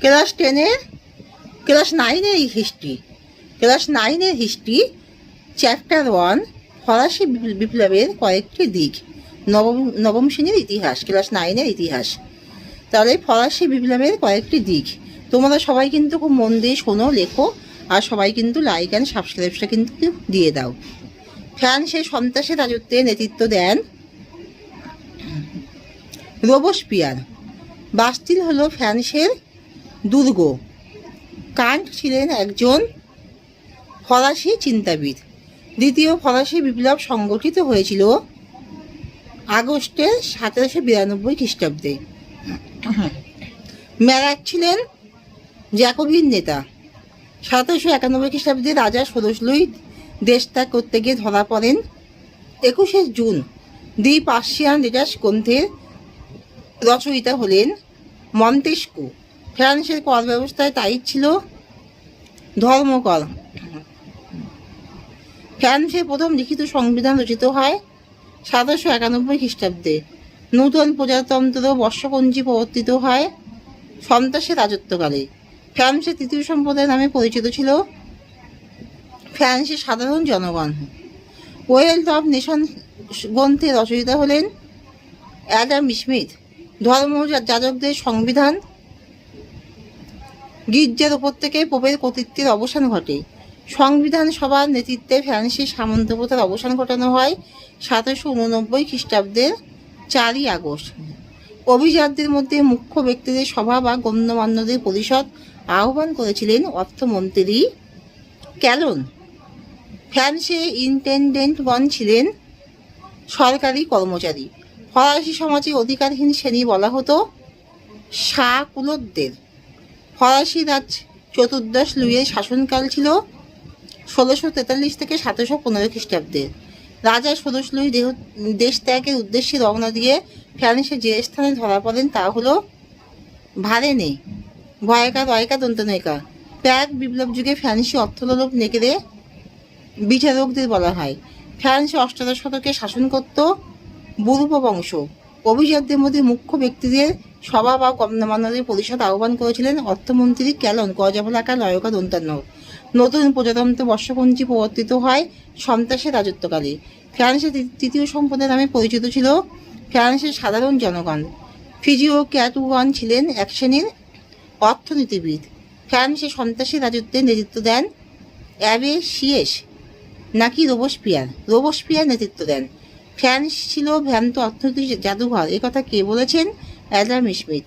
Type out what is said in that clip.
Class 10-এর class 9-এর history, chapter 1 ফরাসি বিপ্লবের কয়েকটি দিক, নবম শ্রেণীর ইতিহাস, ক্লাস 9-এর ইতিহাস। তাহলে ফরাসি বিপ্লবের কয়েকটি দিক তোমরা সবাই কিন্তু খুব মন দিয়ে শোনো, লেখো, আর সবাই কিন্তু লাইক অ্যান্ড সাবস্ক্রাইবটা কিন্তু দিয়ে দাও। ফ্রান্সের সন্ত্রাসী রাজত্বে নেতৃত্ব দেন রোবসপিয়ার। বাস্তিল হলো ফ্রান্সের দুর্গ। কান্ট ছিলেন একজন ফরাসি চিন্তাবিদ। দ্বিতীয় ফরাসি বিপ্লব সংগঠিত হয়েছিল আগস্টের 1792 খ্রিস্টাব্দে। ম্যারাক ছিলেন জ্যাকোবিন নেতা। 1791 খ্রিস্টাব্দে রাজা ষোড়শলুই দেশ ত্যাগ করতে গিয়ে ধরা পড়েন। 21শে জুন দি পার্সিয়ান লেটার্স গ্রন্থের রচয়িতা হলেন মন্তেস্কু। ফ্রান্সের কর ব্যবস্থায় টাইট ছিল ধর্মকর। ফ্রান্সের প্রথম লিখিত সংবিধান রচিত হয় 1791 খ্রিস্টাব্দে। নূতন প্রজাতন্ত্র বর্ষপঞ্জি প্রবর্তিত হয় সন্ত্রাসের রাজত্বকালে। ফ্রান্সের তৃতীয় সম্প্রদায় নামে পরিচিত ছিল ফ্রান্সের সাধারণ জনগণ। ওয়েলথ অফ নেশন গ্রন্থের রচয়িতা হলেন অ্যাডাম স্মিথ। ধর্ম যাজকদের সংবিধান গির্জার ওপর থেকে পোপের কর্তৃত্বের অবসান ঘটে। সংবিধান সভার নেতৃত্বে ফ্রান্সের সামন্ত প্রথার অবসান ঘটানো হয় 1789 খ্রিস্টাব্দের 4ই আগস্ট। অভিজাতদের মধ্যে মুখ্য ব্যক্তিদের সভা বা গণ্যমান্যদের পরিষদ আহ্বান করেছিলেন অর্থমন্ত্রী ক্যালন। ফ্রান্সে ইন্টেন্ডেন্টগণ ছিলেন সরকারি কর্মচারী। ফরাসি সমাজে অধিকারহীন শ্রেণী বলা হতো শাকুলতদের। ফরাসি রাজ চতুর্দশ লুইয়ের শাসনকাল ছিল 1643 থেকে 1715 খ্রিস্টাব্দের। রাজা ষোড়শ লুই দেশ ত্যাগের উদ্দেশ্যে রওনা দিয়ে ফ্রান্সের যে স্থানে ধরা পড়েন তা হলো ভারেনে, ভয়কা রয়কা দন্তনয়িকা। প্রাক বিপ্লব যুগে ফ্রান্সি অর্থলোভ নেকড়ে বিচারকদের বলা হয়। ফ্রান্সে অষ্টাদশ শতকে শাসন করত বুরব বংশ। অভিজাতদের মধ্যে মুখ্য ব্যক্তিদের সভা বা গণ্যমান্যদের পরিষদ আহ্বান করেছিলেন অর্থমন্ত্রী ক্যালন, গজাবলাকা লয়কা দন্তান্ন। নতুন প্রজাতন্ত্র বর্ষপঞ্জি প্রবর্তিত হয় সন্ত্রাসের রাজত্বকালে। ফ্রান্সের তৃতীয় সম্প্রদায় নামে পরিচিত ছিল ফ্রান্সের সাধারণ জনগণ। ফিজিও ক্যাটুগন ছিলেন এক শ্রেণীর অর্থনীতিবিদ। ফ্রান্সের সন্ত্রাসী রাজত্বের নেতৃত্ব দেন অ্যাবে সিয়েস নাকি রোবসপিয়ার নেতৃত্ব দেন। ফ্রান্স ছিল ভ্রান্ত অর্থনৈতিক জাদুঘর, একথা কে বলেছেন? Adam Smith.